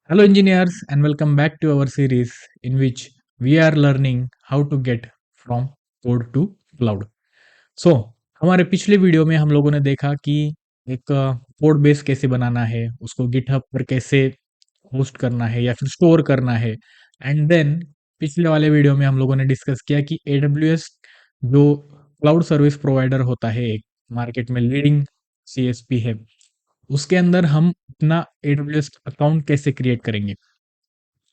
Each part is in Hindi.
Hello, engineers, and welcome back to our series in which we are learning how to get from code to cloud. So, हमारे पिछले वीडियो में हम लोगों ने देखा कि एक कोड बेस कैसे बनाना है, उसको गिटहब पर कैसे होस्ट करना है या फिर स्टोर करना है। एंड देन पिछले वाले वीडियो में हम लोगों ने डिस्कस किया कि AWS जो क्लाउड सर्विस प्रोवाइडर होता है, एक मार्केट में लीडिंग CSP है, उसके अंदर हम अपना AWS अकाउंट कैसे क्रिएट करेंगे।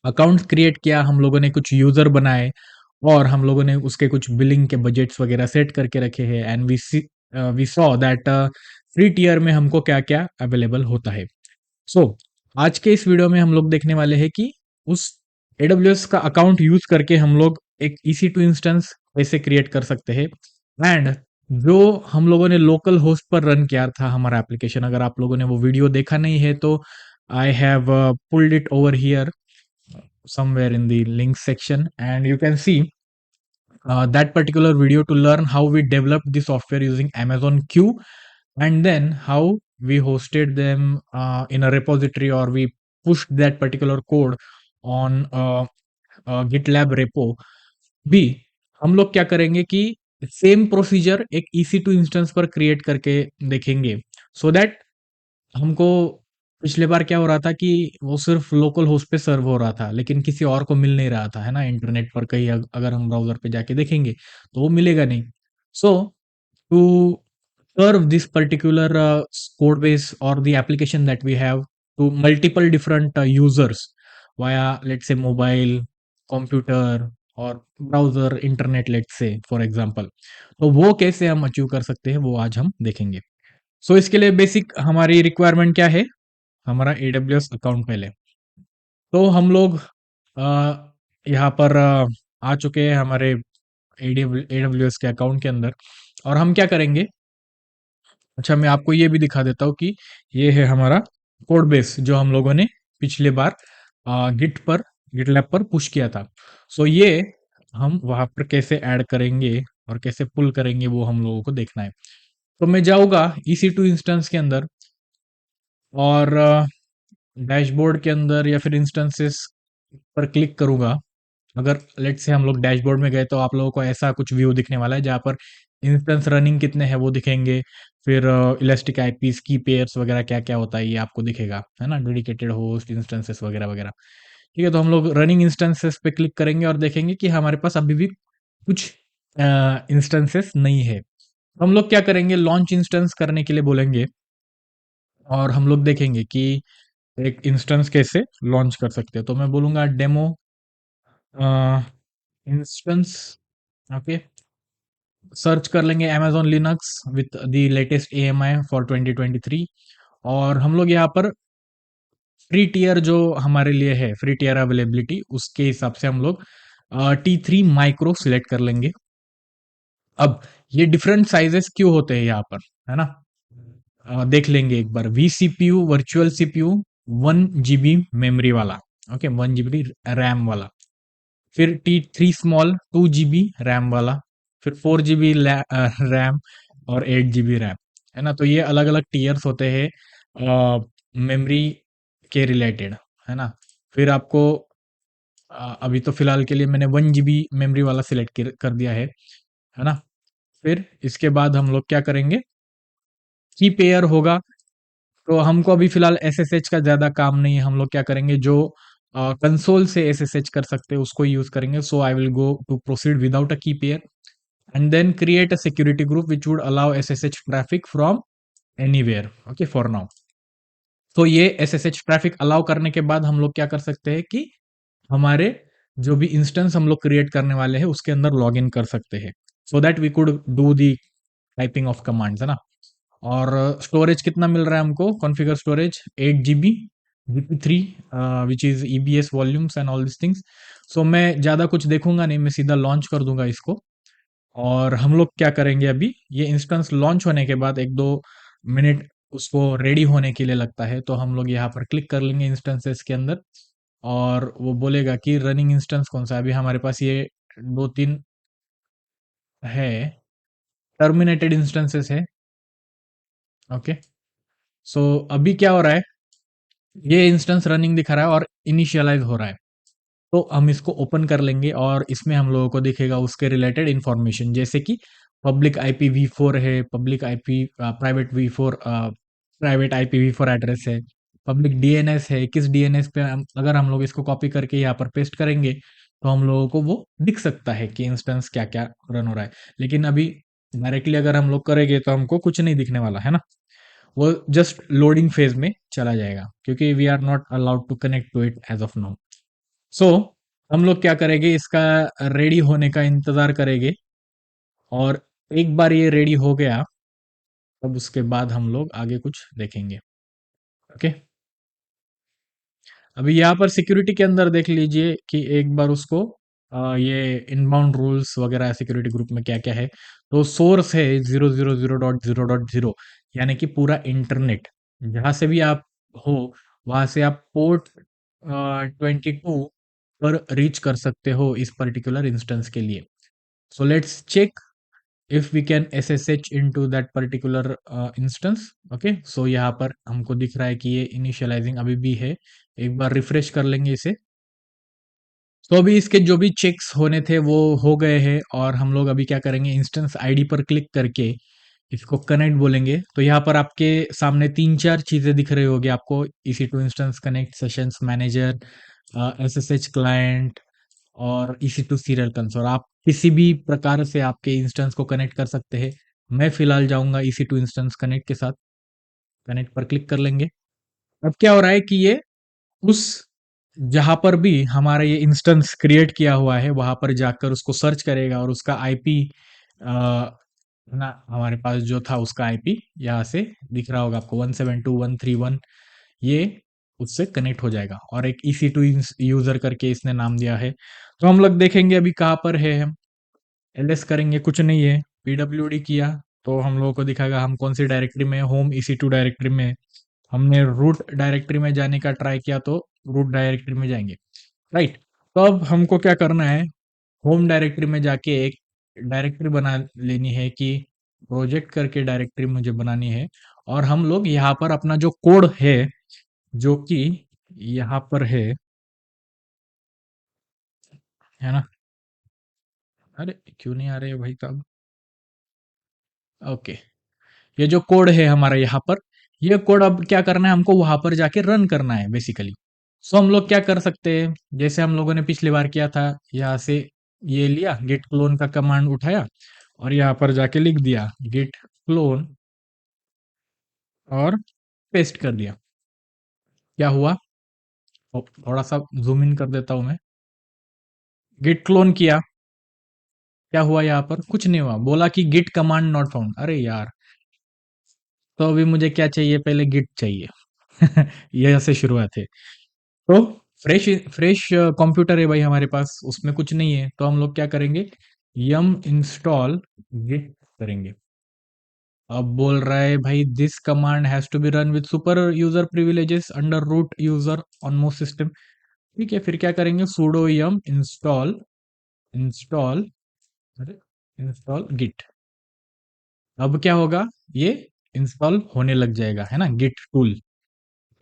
अकाउंट क्रिएट किया, हम लोगों ने कुछ यूजर बनाए और हम लोगों ने उसके कुछ बिलिंग के बजट्स वगैरह सेट करके रखे हैं। And we saw that free tier में हमको क्या क्या अवेलेबल होता है। सो आज के इस वीडियो में हम लोग देखने वाले हैं कि उस AWS का अकाउंट यूज करके हम लोग एक EC2 इंस्टेंस कैसे क्रिएट कर सकते हैं। एंड जो हम लोगों ने लोकल होस्ट पर रन किया था हमारा एप्लीकेशन, अगर आप लोगों ने वो वीडियो देखा नहीं है तो I have pulled it over here somewhere in the link section, and you can see that particular video to learn how we developed the software using Amazon Q, and then how we hosted them in a repository, or we pushed that particular code on GitLab repo भी। हम लोग क्या करेंगे कि सेम प्रोसीजर एक EC2 इंस्टेंस पर क्रिएट करके देखेंगे, सो दैट हमको पिछले बार क्या हो रहा था कि वो सिर्फ लोकल होस्ट पे सर्व हो रहा था, लेकिन किसी और को मिल नहीं रहा था, है ना? इंटरनेट पर कहीं अगर हम ब्राउज़र पे जाके देखेंगे, तो वो मिलेगा नहीं। So to serve this particular code base और the application that we have to multiple different users via let's say mobile, computer और browser, internet let's say for example. तो वो कैसे हम अचीव कर सकते हैं, वो आज हम देखेंगे। सो इसके लिए बेसिक हमारी रिक्वायरमेंट क्या है? हमारा AWS अकाउंट पहले। तो हम लोग यहाँ पर आ चुके हैं हमारे AWS के अकाउंट के अंदर, और हम क्या करेंगे। अच्छा, मैं आपको ये भी दिखा देता हूँ कि ये है हमारा कोड बेस जो हम लोगों ने पिछले बार गिटलैब पर पुश किया था। सो ये हम वहां पर कैसे ऐड करेंगे और कैसे पुल करेंगे, वो हम लोगों को देखना है। तो मैं जाऊंगा EC2 इंस्टेंस के अंदर, और डैशबोर्ड के अंदर या फिर इंस्टेंसेस पर क्लिक करूंगा। अगर लेट्स से हम लोग डैशबोर्ड में गए तो आप लोगों को ऐसा कुछ व्यू दिखने वाला है, जहाँ पर इंस्टेंस रनिंग कितने हैं वो दिखेंगे। फिर इलास्टिक आईपीस की पेयर्स वगैरह क्या क्या होता है ये आपको दिखेगा, है ना? डेडिकेटेड होस्ट इंस्टेंसेस वगैरह वगैरह। ठीक है, तो हम लोग रनिंग इंस्टेंसेस पे क्लिक करेंगे और देखेंगे कि हमारे पास अभी भी कुछ इंस्टेंसेस नहीं है। तो हम लोग क्या करेंगे, लॉन्च इंस्टेंस करने के लिए बोलेंगे, और हम लोग देखेंगे कि एक इंस्टेंस कैसे लॉन्च कर सकते हैं। तो मैं बोलूंगा डेमो इंस्टेंस। ओके, सर्च कर लेंगे Amazon Linux with the latest AMI for 2023, और हम लोग यहाँ पर फ्री टियर जो हमारे लिए है, फ्री टियर अवेलेबिलिटी, उसके हिसाब से हम लोग T3 माइक्रो सिलेक्ट कर लेंगे। अब ये डिफरेंट साइजेस क्यों होते हैं यहाँ पर, है ना? देख लेंगे एक बार। vCPU virtual CPU 1 GB memory वाला, ओके, 1 GB रैम वाला। फिर T3 स्मॉल 2 GB रैम वाला। फिर 4 GB रैम और 8 GB रैम, है ना? तो ये अलग अलग टीयर्स होते हैं मेमोरी के रिलेटेड, है ना? फिर आपको अभी तो फिलहाल के लिए मैंने 1 GB मेमोरी वाला सिलेक्ट कर दिया है ना? फिर इसके बाद हम लोग क्या करेंगे, की पेयर होगा। तो हमको अभी फिलहाल SSH का ज्यादा काम नहीं है। हम लोग क्या करेंगे, जो कंसोल से SSH कर सकते हैं उसको यूज करेंगे। So I will go to proceed without a key pair, and then create a security group which would allow SSH traffic from anywhere, okay, for now। तो ये SSH ट्रैफिक अलाउ करने के बाद हम लोग क्या कर सकते हैं कि हमारे जो भी इंस्टेंस हम लोग क्रिएट करने वाले हैं उसके अंदर लॉग इन कर सकते हैं, so that we could do the typing of commands, है ना? और स्टोरेज कितना मिल रहा है हमको, configure storage 8 GB GP3 which is EBS volumes and all this things. So मैं ज़्यादा कुछ देखूंगा नहीं, मैं सीधा लॉन्च कर दूंगा इसको। और हम लोग क्या करेंगे, अभी ये इंस्टेंस लॉन्च होने के बाद 1-2 मिनट उसको रेडी होने के लिए लगता है, तो हम लोग यहाँ पर क्लिक कर लेंगे इंस्टेंसेस के अंदर, और वो बोलेगा कि रनिंग इंस्टेंस कौन सा है। अभी हमारे पास ये 2-3 है, टर्मिनेटेड इंस्टेंसेस है। ओके, सो अभी क्या हो रहा है, ये इंस्टेंस रनिंग दिखा रहा है और इनिशियलाइज हो रहा है। तो हम इसको ओपन कर लेंगे और इसमें हम लोगों को दिखेगा उसके रिलेटेड इंफॉर्मेशन, जैसे कि पब्लिक IPv4 है, public IP private V4 private IPv4 address है, पब्लिक DNS है। किस DNS पे अगर हम लोग इसको कॉपी करके यहाँ पर पेस्ट करेंगे तो हम लोगों को वो दिख सकता है कि इंस्टेंस क्या क्या रन हो रहा है। लेकिन अभी डायरेक्टली अगर हम लोग करेंगे तो हमको कुछ नहीं दिखने वाला है ना, वो जस्ट लोडिंग फेज में चला जाएगा, क्योंकि we are not allowed to connect to it as of now. So हम लोग क्या करेंगे, इसका रेडी होने का इंतजार करेंगे, और एक बार ये रेडी हो गया तब उसके बाद हम लोग आगे कुछ देखेंगे। ओके, अभी यहाँ पर सिक्योरिटी के अंदर देख लीजिए कि एक बार उसको ये इनबाउंड रूल्स वगैरह सिक्योरिटी ग्रुप में क्या क्या है। तो सोर्स है 000.0.0, यानी कि पूरा इंटरनेट जहां से भी आप हो वहां से आप पोर्ट 22 पर रीच कर सकते हो इस पर्टिकुलर इंस्टेंस के लिए। So let's check if we can SSH into that particular instance। Okay, so यहाँ पर हमको दिख रहा है कि ये इनिशियलाइजिंग अभी भी है। एक बार रिफ्रेश कर लेंगे इसे। तो अभी इसके जो भी चेक्स होने थे वो हो गए हैं, और हम लोग अभी क्या करेंगे, इंस्टेंस आईडी पर क्लिक करके इसको कनेक्ट बोलेंगे। तो यहाँ पर आपके सामने तीन चार चीजें दिख रही होगी आपको, EC2 instance connect, sessions manager, SSH client और EC2 सीरियल कंसोल। आप किसी भी प्रकार से आपके इंस्टेंस को कनेक्ट कर सकते हैं। मैं फिलहाल जाऊंगा EC2 इंस्टेंस कनेक्ट के साथ, कनेक्ट पर क्लिक कर लेंगे। अब क्या हो रहा है कि ये उस जहां पर भी हमारा ये इंस्टेंस क्रिएट किया हुआ है वहां पर जाकर उसको सर्च करेगा, और उसका आईपी ना हमारे पास जो था उसका आईपी यहाँ से दिख रहा होगा आपको 172.131, ये उससे कनेक्ट हो जाएगा, और एक EC2 यूजर करके इसने नाम दिया है। तो हम लोग देखेंगे अभी कहाँ पर है हम। LS करेंगे, कुछ नहीं है। PWD किया तो हम लोगों को दिखाएगा हम कौन सी डायरेक्टरी में है, होम EC2 डायरेक्टरी में है। हमने रूट डायरेक्टरी में जाने का ट्राई किया तो रूट डायरेक्टरी में जाएंगे, राइट। तो अब हमको क्या करना है, होम डायरेक्टरी में जाके एक डायरेक्टरी बना लेनी है, कि प्रोजेक्ट करके डायरेक्टरी मुझे बनानी है। और हम लोग यहाँ पर अपना जो कोड है, जो कि यहाँ पर है ना। अरे क्यों नहीं आ रहे भाई साहब। ओके, ये जो कोड है हमारा यहाँ पर, ये कोड अब क्या करना है, हमको वहां पर जाके रन करना है बेसिकली। सो हम लोग क्या कर सकते हैं, जैसे हम लोगों ने पिछली बार किया था, यहाँ से ये लिया गिट क्लोन का कमांड उठाया और यहाँ पर जाके लिख दिया गिट क्लोन और पेस्ट कर दिया। क्या हुआ, थोड़ा सा जूम इन कर देता हूं मैं। गिट क्लोन किया, क्या हुआ, यहाँ पर कुछ नहीं हुआ, बोला कि गिट कमांड नॉट फाउंड। अरे यार, तो अभी मुझे क्या चाहिए, पहले गिट चाहिए। ये ऐसे शुरुआत है। तो फ्रेश फ्रेश कंप्यूटर है भाई हमारे पास, उसमें कुछ नहीं है, तो हम लोग क्या करेंगे, यम इंस्टॉल गिट करेंगे। अब बोल रहा है भाई this command has to be run with super user privileges under root user on most system. ठीक है, फिर क्या करेंगे, sudo yum इंस्टॉल इंस्टॉल अरे इंस्टॉल गिट। अब क्या होगा, ये इंस्टॉल होने लग जाएगा, है ना, गिट टूल।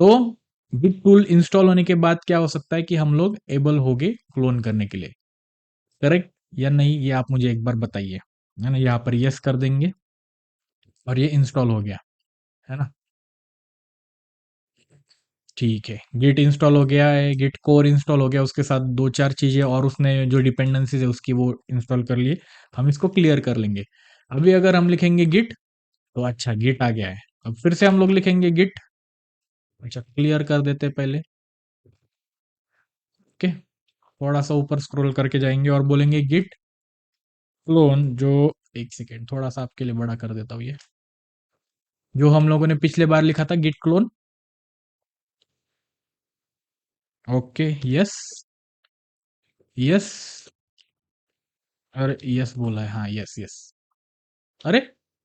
तो गिट टूल इंस्टॉल होने के बाद क्या हो सकता है कि हम लोग एबल हो गए क्लोन करने के लिए, करेक्ट या नहीं, ये आप मुझे एक बार बताइए। है ना, यहाँ पर यस कर देंगे और ये इंस्टॉल हो गया, है ना। ठीक है, गिट इंस्टॉल हो गया है, गिट कोर इंस्टॉल हो गया, उसके साथ दो चार चीजें और उसने जो डिपेंडेंसीज है उसकी वो इंस्टॉल कर लिए। हम इसको क्लियर कर लेंगे। अभी अगर हम लिखेंगे गिट, तो अच्छा गिट आ गया है। अब फिर से हम लोग लिखेंगे गिट, अच्छा क्लियर कर देते हैं पहले। ओके, थोड़ा सा ऊपर स्क्रॉल करके जाएंगे और बोलेंगे गिट क्लोन, जो एक सेकेंड थोड़ा सा आपके लिए बड़ा कर देता हूँ, ये जो हम लोगों ने पिछले बार लिखा था git clone. Okay, yes yes, अरे यस बोला है, हाँ यस यस। अरे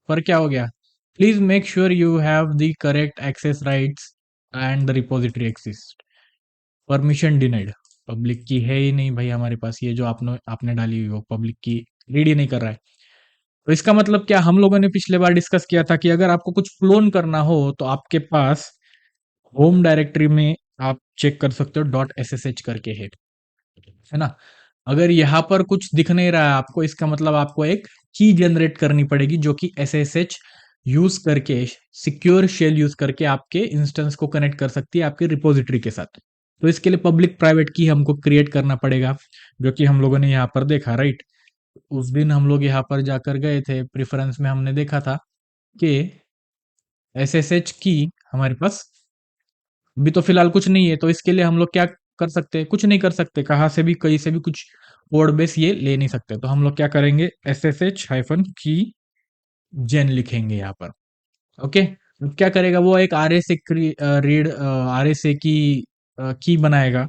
पर क्या हो गया, please make sure you have the correct access rights and the repository exist, permission denied. Public की है ही नहीं भाई हमारे पास, ये जो आपने आपने डाली हुई वो पब्लिक की रीड ही नहीं कर रहा है। तो इसका मतलब क्या, हम लोगों ने पिछले बार डिस्कस किया था कि अगर आपको कुछ क्लोन करना हो तो आपके पास होम डायरेक्टरी में आप चेक कर सकते हो डॉट एसएसएच करके है ना। अगर यहाँ पर कुछ दिख नहीं रहा है आपको, इसका मतलब आपको एक की जनरेट करनी पड़ेगी जो कि एसएसएच यूज करके, सिक्योर शेल यूज करके आपके इंस्टेंस को कनेक्ट कर सकती है आपके रिपोजिटरी के साथ। तो इसके लिए पब्लिक प्राइवेट की हमको क्रिएट करना पड़ेगा, जो कि हम लोगों ने यहाँ पर देखा, राइट। उस दिन हम लोग यहाँ पर जाकर गए थे, प्रेफरेंस में हमने देखा था कि एसएसएच की हमारे पास अभी तो फिलहाल कुछ नहीं है। तो इसके लिए हम लोग क्या कर सकते हैं, कुछ नहीं कर सकते, कहाँ से भी कहीं से भी कुछ कोड बेस ये ले नहीं सकते। तो हम लोग क्या करेंगे, एस एस एच हाइफन की जेन लिखेंगे यहाँ पर। ओके, अब क्या करेगा वो, एक are S A read are S ए की बनाएगा।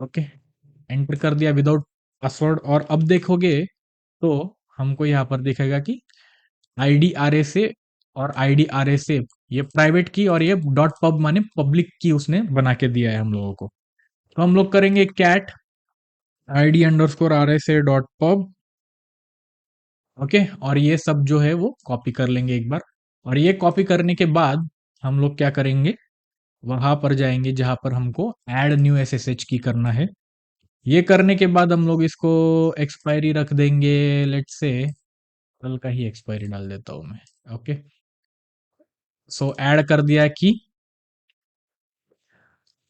ओके, एंटर कर दिया विदाउट पासवर्ड। और अब देखोगे तो हमको यहाँ पर दिखेगा कि आईडी आर एस ए और आईडी आर एस ए, ये प्राइवेट की और ये डॉट पब माने पब्लिक की उसने बना के दिया है हम लोगों को। तो हम लोग करेंगे cat ID underscore R S A dot pub. Okay, और ये सब जो है वो कॉपी कर लेंगे एक बार। और ये कॉपी करने के बाद हम लोग क्या करेंगे, वहां पर जाएंगे जहां पर हमको ऐड न्यू एसएसएच की करना है। ये करने के बाद हम लोग इसको एक्सपायरी रख देंगे, लेट से कल का ही एक्सपायरी डाल देता हूं मैं। ओके, सो ऐड कर दिया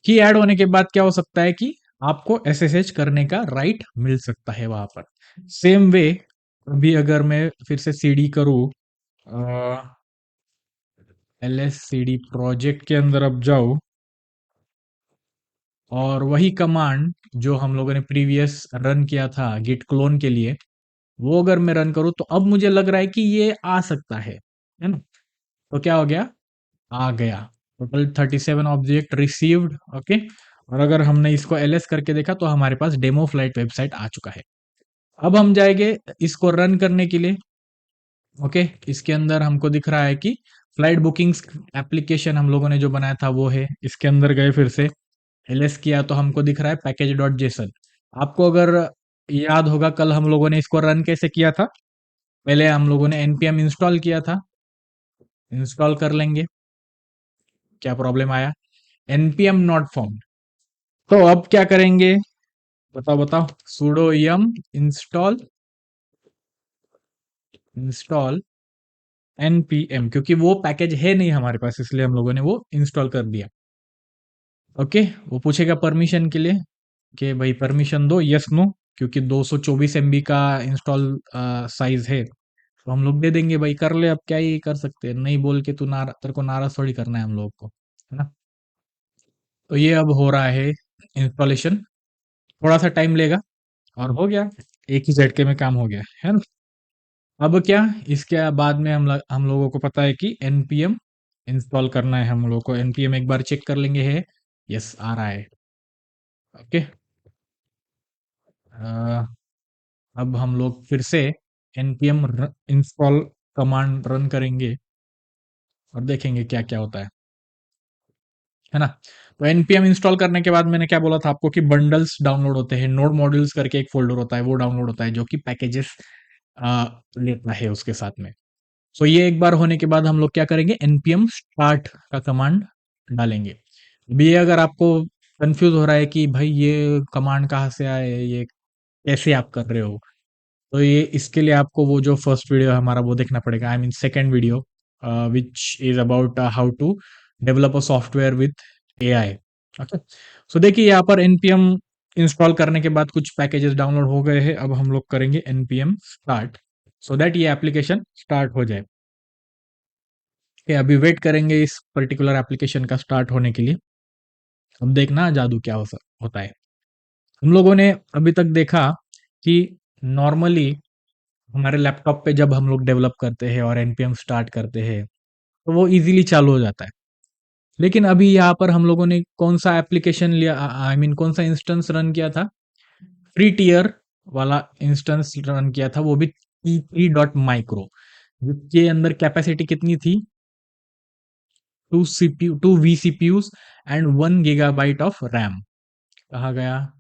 की ऐड होने के बाद क्या हो सकता है कि आपको एसएसएच करने का राइट मिल सकता है वहां पर। सेम वे अभी अगर मैं फिर से सीडी करूँ, L S C D project के अंदर अब जाओ, और वही कमांड जो हम लोगों ने प्रीवियस रन किया था गिट क्लोन के लिए, वो अगर मैं रन करूं तो अब मुझे लग रहा है कि ये आ सकता है ना। तो क्या हो गया, आ गया टोटल 37 ऑब्जेक्ट रिसीव्ड। ओके, और अगर हमने इसको एलएस करके देखा तो हमारे पास डेमो फ्लाइट वेबसाइट आ चुका है। अब हम जाएंगे इसको रन करने के लिए। ओके, इसके अंदर हमको दिख रहा है कि फ्लाइट बुकिंग्स एप्लीकेशन हम लोगों ने जो बनाया था वो है। इसके अंदर गए, फिर से एलएस किया तो हमको दिख रहा है पैकेज डॉट जेसन। आपको अगर याद होगा कल हम लोगों ने इसको रन कैसे किया था, पहले हम लोगों ने npm इंस्टॉल किया था। इंस्टॉल कर लेंगे, क्या प्रॉब्लम आया, npm नॉट फाउंड। तो अब क्या करेंगे, बताओ बताओ, sudo yum install install npm, क्योंकि वो पैकेज है नहीं हमारे पास इसलिए हम लोगों ने वो इंस्टॉल कर दिया। ओके, वो पूछेगा परमिशन के लिए कि भाई परमिशन दो, यस नो, क्योंकि 224 एमबी का इंस्टॉल साइज है। तो हम लोग दे देंगे भाई, कर ले, अब क्या ही कर सकते हैं, नहीं बोल के तू तेरे को नाराज थोड़ी करना है हम लोग को, है ना। तो ये अब हो रहा है इंस्टॉलेशन, थोड़ा सा टाइम लेगा और हो गया, एक ही झटके में काम हो गया है ना। अब क्या, इसके बाद में हम लोगों को पता है कि npm इंस्टॉल करना है हम लोगों को। npm एक बार चेक कर लेंगे, है यस आ रहा है। ओके, अब हम लोग फिर से npm इंस्टॉल कमांड रन करेंगे और देखेंगे क्या क्या होता है ना। तो npm इंस्टॉल करने के बाद मैंने क्या बोला था आपको कि बंडल्स डाउनलोड होते हैं, नोड मॉड्यूल्स करके एक फोल्डर होता है, वो डाउनलोड होता है जो कि पैकेजेस लेता है उसके साथ में। सो ये एक बार होने के बाद हम लोग क्या करेंगे, npm स्टार्ट का कमांड डालेंगे। अभी ये अगर आपको कंफ्यूज हो रहा है कि भाई ये कमांड कहाँ से आए, ये कैसे आप कर रहे हो, तो ये इसके लिए आपको वो जो फर्स्ट वीडियो है हमारा वो देखना पड़ेगा, I mean second video, which is about how to develop a software with AI. Okay, so देखिए यहाँ पर npm इंस्टॉल करने के बाद कुछ पैकेजेस डाउनलोड हो गए हैं। अब हम लोग करेंगे npm स्टार्ट, सो दैट ये एप्लीकेशन स्टार्ट हो जाए। अभी वेट करेंगे इस पर्टिकुलर एप्लीकेशन का स्टार्ट होने के लिए। अब देखना जादू क्या होता है। हम लोगों ने अभी तक देखा कि नॉर्मली हमारे लैपटॉप पे जब हम लोग डेवलप करते हैं और npm स्टार्ट करते हैं तो वो इजीली चालू हो जाता है। लेकिन अभी यहाँ पर हम लोगों ने कौन सा एप्लीकेशन लिया, आई मीन कौन सा इंस्टेंस रन किया था, फ्री टीयर वाला इंस्टेंस रन किया था, वो भी t3 डॉट माइक्रो, जिसके अंदर कैपेसिटी कितनी थी, 2 vcpus and 1 GB of RAM. कहा गया,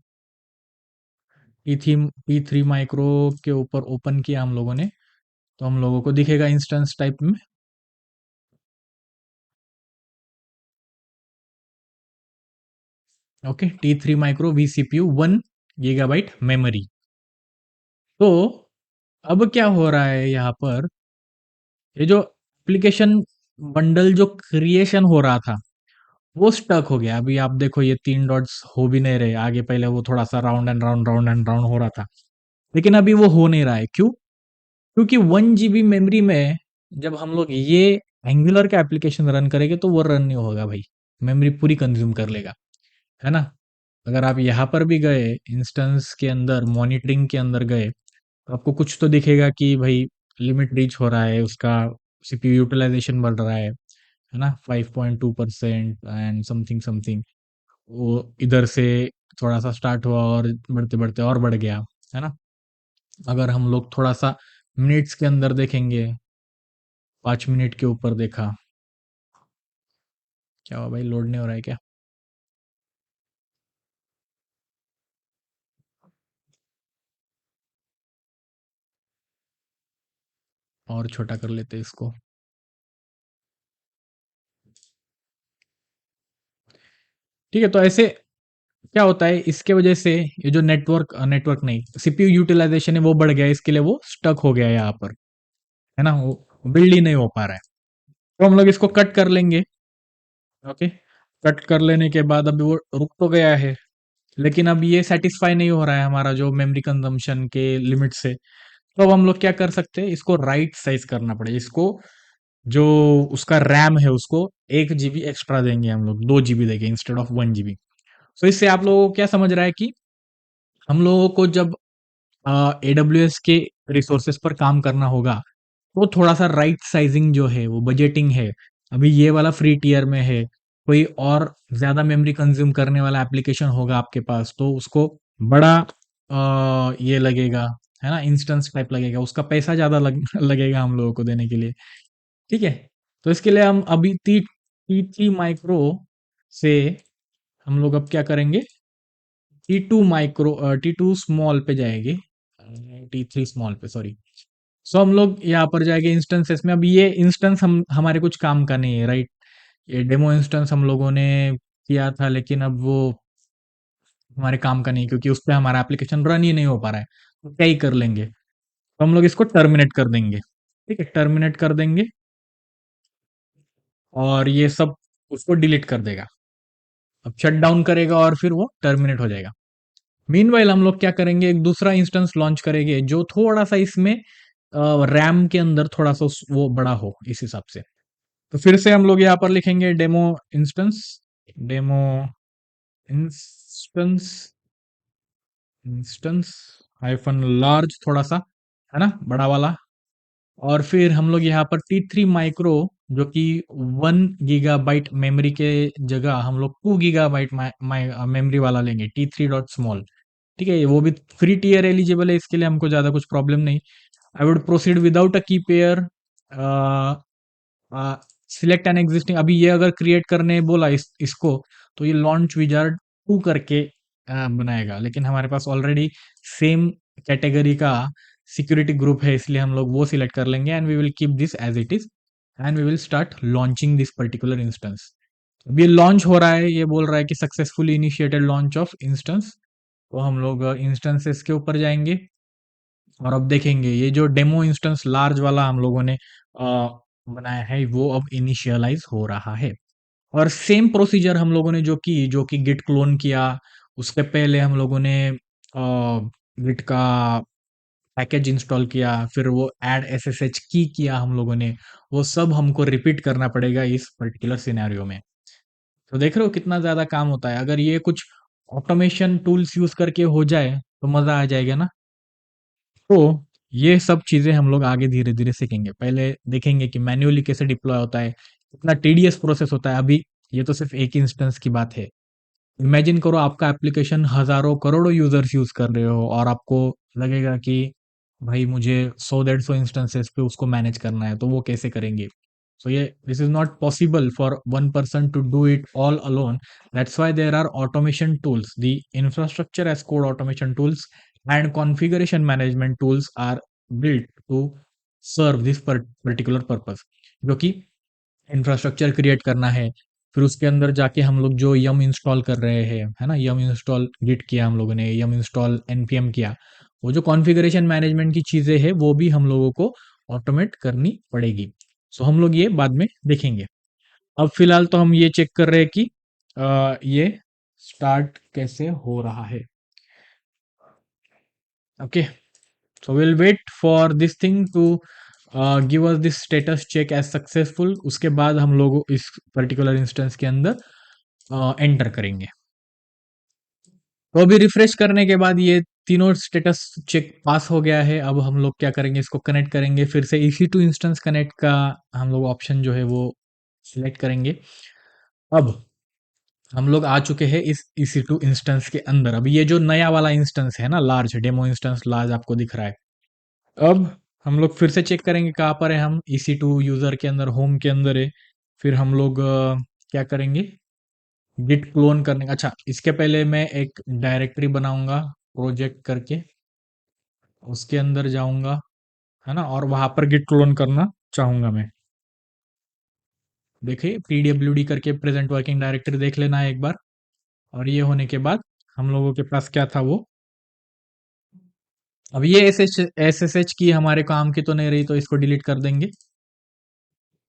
T3 माइक्रो के ऊपर ओपन किया हम लोगों ने, तो हम लोगों को दिखेगा इंस्टेंस टाइप में okay, T3 micro vCPU 1 GB memory. तो अब क्या हो रहा है यहाँ पर, ये जो एप्लीकेशन बंडल जो क्रिएशन हो रहा था वो स्टक हो गया। अभी आप देखो ये 3 डॉट्स हो भी नहीं रहे आगे, पहले वो थोड़ा सा round and round round and round हो रहा था, लेकिन अभी वो हो नहीं रहा है। क्यों? क्योंकि 1 GB मेमोरी में जब हम लोग ये एंगुलर का एप्लीकेशन रन करेंगे तो वो रन नहीं होगा भाई, मेमोरी पूरी कंज्यूम कर लेगा, है ना। अगर आप यहाँ पर भी गए इंस्टेंस के अंदर, मॉनिटरिंग के अंदर गए, तो आपको कुछ तो दिखेगा कि भाई लिमिट रीच हो रहा है, उसका सीपीयू यूटिलाइजेशन बढ़ रहा है ना, 5.2% एंड समथिंग समथिंग। वो इधर से थोड़ा सा स्टार्ट हुआ और बढ़ते बढ़ते और बढ़ गया, है ना। अगर हम लोग थोड़ा सा मिनट्स के अंदर देखेंगे, 5 मिनट के ऊपर देखा, क्या हुआ भाई, लोड नहीं हो रहा है क्या? और छोटा कर लेते इसको। ठीक है, तो ऐसे क्या होता है, इसके वजह से ये जो नेटवर्क नहीं, सीपीयू यूटिलाइजेशन है वो बढ़ गया है, इसके लिए वो स्टक हो गया है यहाँ पर, है ना, वो बिल्ड ही नहीं हो पा रहा है। तो हम लोग इसको कट कर लेंगे। ओके, कट कर लेने के बाद अभी वो रुक तो गया है, लेकिन अब ये सेटिस्फाई नहीं हो रहा है हमारा जो मेमोरी कंजम्पशन के लिमिट से। तो अब हम लोग क्या कर सकते हैं, इसको राइट साइज करना पड़ेगा। इसको जो उसका रैम है उसको 1 GB एक्स्ट्रा देंगे, हम लोग 2 GB देंगे इंस्टेड ऑफ 1 GB। तो इससे आप लोगों को क्या समझ रहा है कि हम लोगों को जब AWS के रिसोर्सेज पर काम करना होगा, तो थोड़ा सा राइट साइजिंग जो है वो बजटिंग है। अभी ये वाला फ्री टियर में है, कोई और ज्यादा मेमोरी कंज्यूम करने वाला एप्लीकेशन होगा आपके पास, तो उसको बड़ा ये लगेगा, है ना, इंस्टेंस टाइप लगेगा, उसका पैसा ज्यादा लगेगा हम लोगों को देने के लिए। ठीक है, तो इसके लिए हम अभी T3 माइक्रो से हम लोग अब क्या करेंगे, T2 स्मॉल पे जाएंगे, T3 स्मॉल पे, सॉरी। सो हम लोग यहाँ पर जाएंगे इंस्टेंसेस में। अब ये इंस्टेंस हम हमारे कुछ काम का नहीं है, राइट। ये डेमो इंस्टेंस हम लोगों ने किया था, लेकिन अब वो हमारे काम का नहीं, क्योंकि उस पर हमारा एप्लीकेशन रन ही नहीं हो पा रहा है। तो क्या ही कर लेंगे, तो हम लोग इसको टर्मिनेट कर देंगे। ठीक है, टर्मिनेट कर देंगे और ये सब उसको डिलीट कर देगा। अब शट डाउन करेगा और फिर वो टर्मिनेट हो जाएगा। मीनवाइल हम लोग क्या करेंगे, एक दूसरा इंस्टेंस लॉन्च करेंगे जो थोड़ा सा इसमें रैम के अंदर थोड़ा सा वो बड़ा हो इस हिसाब से। तो फिर से हम लोग यहाँ पर लिखेंगे demo instance instance hyphen large, थोड़ा सा, है ना, बड़ा वाला। और फिर हम लोग यहाँ पर T3 माइक्रो, जो कि 1 GB मेमोरी के जगह हम लोग 2 GB मेमोरी वाला लेंगे, T3 डॉट स्मॉल। ठीक है, वो भी फ्री टीयर एलिजिबल है, इसके लिए हमको ज्यादा कुछ प्रॉब्लम नहीं। I would proceed without a key pair, select an existing. अभी ये अगर क्रिएट करने बोला इसको, तो ये लॉन्च विजार्ड 2 करके बनाएगा, लेकिन हमारे पास ऑलरेडी सेम कैटेगरी का सिक्योरिटी ग्रुप है, इसलिए हम लोग वो सिलेक्ट कर लेंगे and we will keep this as it is and we will start launching this particular instance. अब ये लॉन्च हो रहा है, ये बोल रहा है कि successfully initiated launch of instance. तो हम लोग इंस्टेंसेस के ऊपर जाएंगे और अब देखेंगे ये जो डेमो इंस्टेंस लार्ज वाला हम लोगों ने बनाया है, वो अब इनिशियलाइज हो रहा है। और सेम प्रोसीजर हम लोगों ने जो कि गिट क्लोन किया, उसके पहले हम लोगों ने गिट का पैकेज इंस्टॉल किया, फिर वो ऐड SSH की किया हम लोगों ने, वो सब हमको रिपीट करना पड़ेगा इस पर्टिकुलर सिनेरियो में। तो देख रहे हो कितना ज्यादा काम होता है। अगर ये कुछ ऑटोमेशन टूल्स यूज करके हो जाए तो मजा आ जाएगा ना। तो ये सब चीजें हम लोग आगे धीरे धीरे सीखेंगे। पहले देखेंगे कि मैन्युअली कैसे डिप्लॉय होता है, कितना टीडीएस प्रोसेस होता है। अभी ये तो सिर्फ एक इंस्टेंस की बात है। इमेजिन करो आपका एप्लीकेशन हजारों करोड़ों यूजर्स यूज कर रहे हो और आपको लगेगा कि भाई मुझे 100 150 इंस्टेंसेस पे उसको मैनेज करना है, तो वो कैसे करेंगे। सो ये this is not possible for one person to do it all alone. That's why there are automation tools, the infrastructure as code automation tools and configuration management tools are built to serve this particular purpose, जो कि इंफ्रास्ट्रक्चर क्रिएट करना है, फिर उसके अंदर जाके हम लोग जो यम इंस्टॉल कर रहे हैं, है ना, यम इंस्टॉल गिट किया हम लोगों ने, यम इंस्टॉल npm किया, वो जो कॉन्फ़िगरेशन मैनेजमेंट की चीजें हैं वो भी हम लोगों को ऑटोमेट करनी पड़ेगी। सो हम लोग ये बाद में देखेंगे। अब फिलहाल तो हम ये चेक कर रहे हैं कि ये स्टार्ट कैसे हो रहा है। Okay, so we'll wait for this thing to give us this status check as successful। उसके बाद हम लोग इस पर्टिकुलर इंस्टेंस के अंदर एंटर करेंगे। तो अभी रिफ्रेश करने के बाद ये तीनों स्टेटस चेक पास हो गया है। अब हम लोग क्या करेंगे, इसको कनेक्ट करेंगे फिर से EC2 इंस्टेंस कनेक्ट का हम लोग ऑप्शन जो है वो सिलेक्ट करेंगे। अब हम लोग आ चुके हैं इस EC2 इंस्टेंस के अंदर। अब ये जो नया वाला इंस्टेंस है ना, लार्ज डेमो इंस्टेंस लार्ज आपको दिख रहा है। अब हम लोग फिर से चेक करेंगे कहाँ पर है हम। EC2 यूजर के अंदर होम के अंदर है। फिर हम लोग क्या करेंगे, गिट क्लोन करने का। अच्छा, इसके पहले मैं एक डायरेक्टरी बनाऊंगा प्रोजेक्ट करके, उसके अंदर जाऊंगा, है ना, और वहां पर गिट क्लोन करना चाहूंगा मैं। देखिए pwd करके प्रेजेंट वर्किंग डायरेक्टरी देख लेना है एक बार। और ये होने के बाद हम लोगों के पास क्या था वो, अब ये SSH की हमारे काम की तो नहीं रही, तो इसको डिलीट कर देंगे।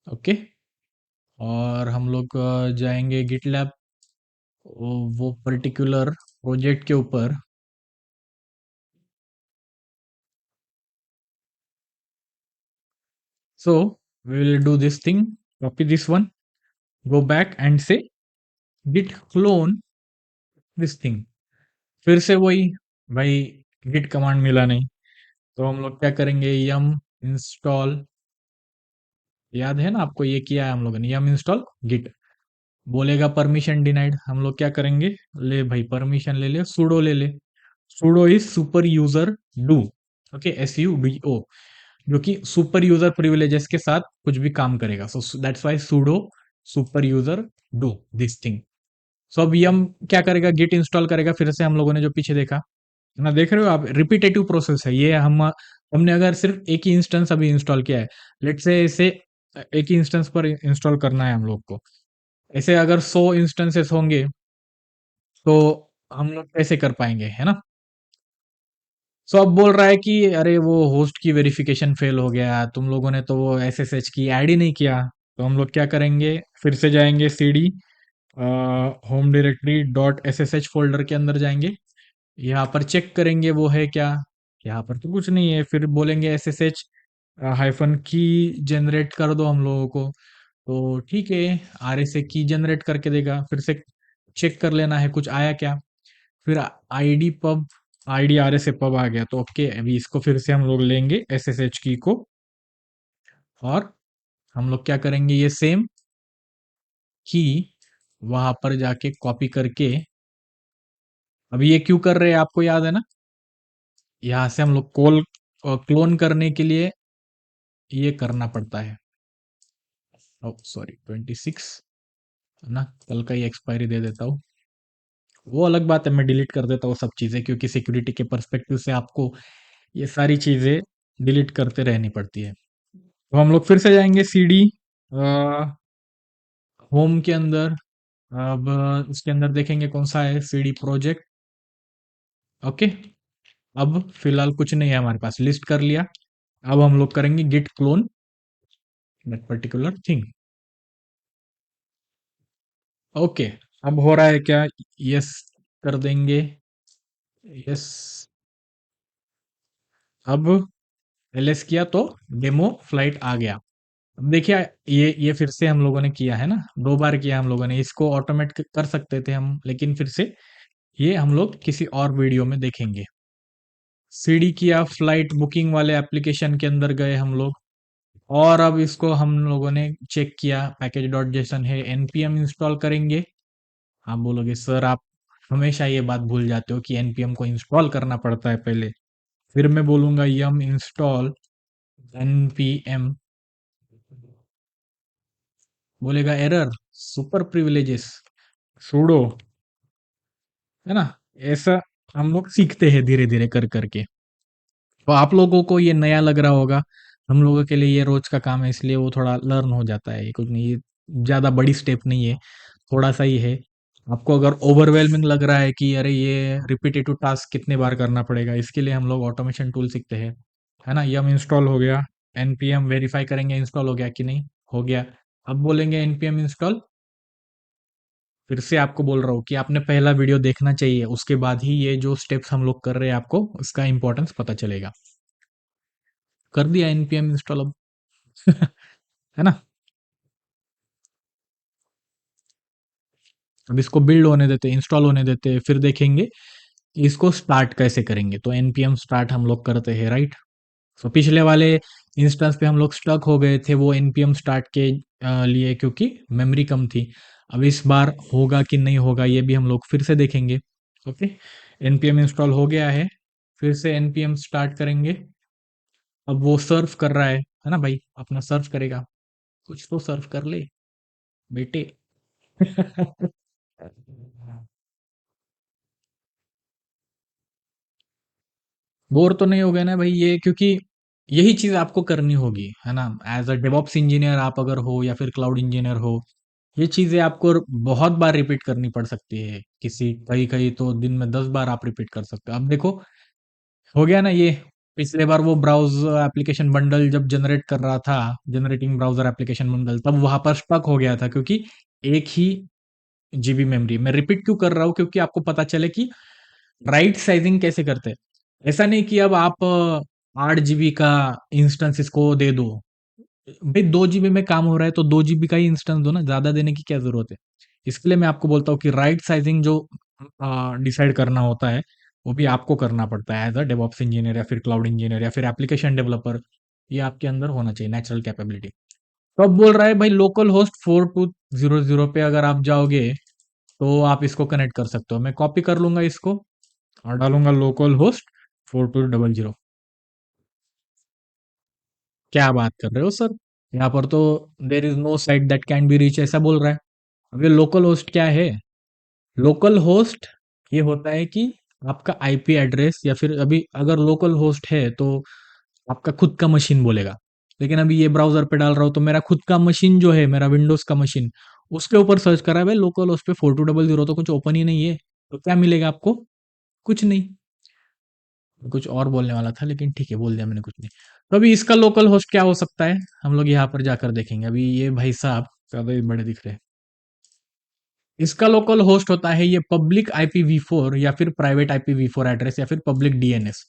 ओके, और हम लोग जाएंगे गिटलैब, वो पर्टिकुलर प्रोजेक्ट के ऊपर। So we will do this thing, copy this one, go back and say git clone this thing. फिर से वही, भाई गिट कमांड मिला नहीं, तो हम लोग क्या करेंगे, यम इंस्टॉल, याद है ना आपको ये किया है हम लोगों ने, यम इंस्टॉल गिट। बोलेगा परमिशन डिनाइड, हम लोग क्या करेंगे, ले भाई परमिशन ले ले, sudo ले ले। sudo is super user do, okay, SUDO, जो कि सुपर यूजर प्रिविलेजेस के साथ कुछ भी काम करेगा। So that's why sudo super user do this thing. So अब यम क्या करेगा, गिट इंस्टॉल करेगा फिर से हम लोगों ने जो पीछे देखा है ना, देख रहे हो आप, रिपीटेटिव प्रोसेस है ये। हमने अगर सिर्फ एक ही इंस्टेंस अभी इंस्टॉल किया है, लेट से इसे एक ही इंस्टेंस पर इंस्टॉल करना है हम लोग को, ऐसे अगर 100 इंस्टेंसेस होंगे तो हम लोग कैसे कर पाएंगे, है ना। सो अब बोल रहा है कि अरे वो होस्ट की वेरिफिकेशन फेल हो गया, तुम लोगों ने तो वो SSH की ऐड ही नहीं किया। तो हम लोग क्या करेंगे, फिर से जाएंगे CD home directory .ssh folder के अंदर जाएंगे, यहाँ पर चेक करेंगे वो है क्या। यहाँ पर तो कुछ नहीं है, फिर बोलेंगे SSH हाइफन की जनरेट कर दो हम लोगों को। तो ठीक है, RSA की जनरेट करके देगा, फिर से चेक कर लेना है कुछ आया क्या। फिर ID RSA पब आ गया, तो ओके, अभी इसको फिर से हम लोग लेंगे SSH की को, और हम लोग क्या करेंगे, ये सेम की वहां पर जाके कॉपी करके, अभी ये क्यों कर रहे हैं आपको याद है ना, यहाँ से हम लोग क्लोन करने के लिए ये करना पड़ता है। ओ सॉरी, 26 ना, कल का ही एक्सपायरी दे देता हूँ। वो अलग बात है, मैं डिलीट कर देता हूँ सब चीज़ें, क्योंकि सिक्योरिटी के पर्सपेक्टिव से आपको ये सारी चीज़ें डिलीट करते रहनी पड़ती है। तो हम लोग फिर से जाएंगे CD होम के अंदर। अब इसके अंदर देखेंगे कौन सा है, CD प्रोजेक्ट। ओके, अब फिलहाल कुछ नहीं है हमारे पास, लिस्ट कर लिया। अब हम लोग करेंगे git clone that particular thing. Okay, अब हो रहा है क्या, यस कर देंगे, यस। अब LS किया तो डेमो फ्लाइट आ गया। अब देखिए, ये फिर से हम लोगों ने किया है ना, 2 बार किया हम लोगों ने, इसको ऑटोमेट कर सकते थे हम, लेकिन फिर से ये हम लोग किसी और वीडियो में देखेंगे। CD किया, फ्लाइट बुकिंग वाले एप्लीकेशन के अंदर गए हम लोग, और अब इसको हम लोगों ने चेक किया, पैकेज डॉट जेसन है, npm इंस्टॉल करेंगे। आप बोलोगे सर आप हमेशा ये बात भूल जाते हो कि npm को इंस्टॉल करना पड़ता है पहले। फिर मैं बोलूंगा यम इंस्टॉल npm, बोलेगा एरर, सुपर प्रिविलेजेस, sudo, है ना। ऐसा हम लोग सीखते हैं धीरे धीरे कर करके। तो आप लोगों को ये नया लग रहा होगा, हम लोगों के लिए ये रोज का काम है, इसलिए वो थोड़ा लर्न हो जाता है, ये कुछ नहीं, ये ज्यादा बड़ी स्टेप नहीं है। थोड़ा सा ही है। आपको अगर ओवरवेलमिंग लग रहा है कि अरे ये रिपीटेटिव टास्क कितने बार करना पड़ेगा, इसके लिए हम लोग ऑटोमेशन टूल सीखते हैं, है ना। यम इंस्टॉल हो गया, npm वेरीफाई करेंगे इंस्टॉल हो गया कि नहीं, हो गया। अब बोलेंगे npm इंस्टॉल। फिर से आपको बोल रहा हूँ कि आपने पहला वीडियो देखना चाहिए, उसके बाद ही ये जो स्टेप्स हम लोग कर रहे हैं आपको उसका इंपॉर्टेंस पता चलेगा। कर दिया npm इंस्टॉल अब। है ना। अब इसको बिल्ड होने देते, इंस्टॉल होने देते, फिर देखेंगे इसको स्टार्ट कैसे करेंगे। तो npm स्टार्ट हम लोग करते हैं, राइट। सो पिछले वाले इंस्टेंस पे हम लोग स्टक हो गए थे वो npm स्टार्ट के लिए, क्योंकि मेमोरी कम थी। अब इस बार होगा कि नहीं होगा ये भी हम लोग फिर से देखेंगे। ओके, npm इंस्टॉल हो गया है, फिर से npm स्टार्ट करेंगे। अब वो सर्व कर रहा है ना भाई, अपना सर्व करेगा, कुछ तो सर्व कर ले बेटे। बोर तो नहीं हो गए ना भाई ये, क्योंकि यही चीज आपको करनी होगी, है ना। एज अ डेवॉप्स इंजीनियर आप अगर हो या फिर क्लाउड इंजीनियर हो, ये चीजें आपको बहुत बार रिपीट करनी पड़ सकती है। किसी कहीं कहीं तो दिन में 10 बार आप रिपीट कर सकते हो। अब देखो, हो गया ना ये। पिछले बार वो ब्राउजर एप्लीकेशन बंडल जब जनरेट कर रहा था, जनरेटिंग ब्राउजर एप्लीकेशन बंडल, तब वहां पर स्टक हो गया था, क्योंकि एक ही जीबी मेमोरी। मैं रिपीट क्यों कर रहा हूँ, क्योंकि आपको पता चले कि राइट साइजिंग कैसे करते हैं। ऐसा नहीं कि अब आप 8 जीबी का इंस्टेंस इसको दे दो। भाई 2 जीबी में काम हो रहा है तो 2 जीबी का ही इंस्टेंस दो ना, ज्यादा देने की क्या जरूरत है। इसके लिए मैं आपको बोलता हूँ कि राइट साइजिंग जो डिसाइड करना होता है, वो भी आपको करना पड़ता है एज अ डेवऑप्स इंजीनियर या फिर क्लाउड इंजीनियर या फिर एप्लीकेशन डेवलपर। ये आपके अंदर होना चाहिए, नेचुरल कैपेबिलिटी। तो अब बोल रहा है भाई लोकल होस्ट 4200 पे अगर आप जाओगे तो आप इसको कनेक्ट कर सकते हो। मैं कॉपी कर लूंगा इसको और डालूंगा लोकल होस्ट 4200। क्या बात कर रहे हो सर, यहाँ पर तो there is no site that can be reach ऐसा बोल रहा है। अब ये लोकल होस्ट क्या है। लोकल होस्ट ये होता है कि आपका आईपी एड्रेस, या फिर अभी अगर लोकल होस्ट है तो आपका खुद का मशीन बोलेगा। लेकिन अभी ये ब्राउजर पे डाल रहा हूँ तो मेरा खुद का मशीन जो है, मेरा विंडोज का मशीन, उसके ऊपर सर्च करा है भाई लोकल होस्ट पे 4200, तो कुछ ओपन ही नहीं है। तो क्या मिलेगा आपको, कुछ नहीं। कुछ और बोलने वाला था लेकिन ठीक है, बोल दिया मैंने, कुछ नहीं। तो अभी इसका लोकल होस्ट क्या हो सकता है, हम लोग यहाँ पर जाकर देखेंगे। अभी ये भाई साहब ज्यादा ही बड़े दिख रहे हैं। इसका लोकल होस्ट होता है ये पब्लिक IPv4 या फिर प्राइवेट IPv4 एड्रेस या फिर पब्लिक डीएनएस।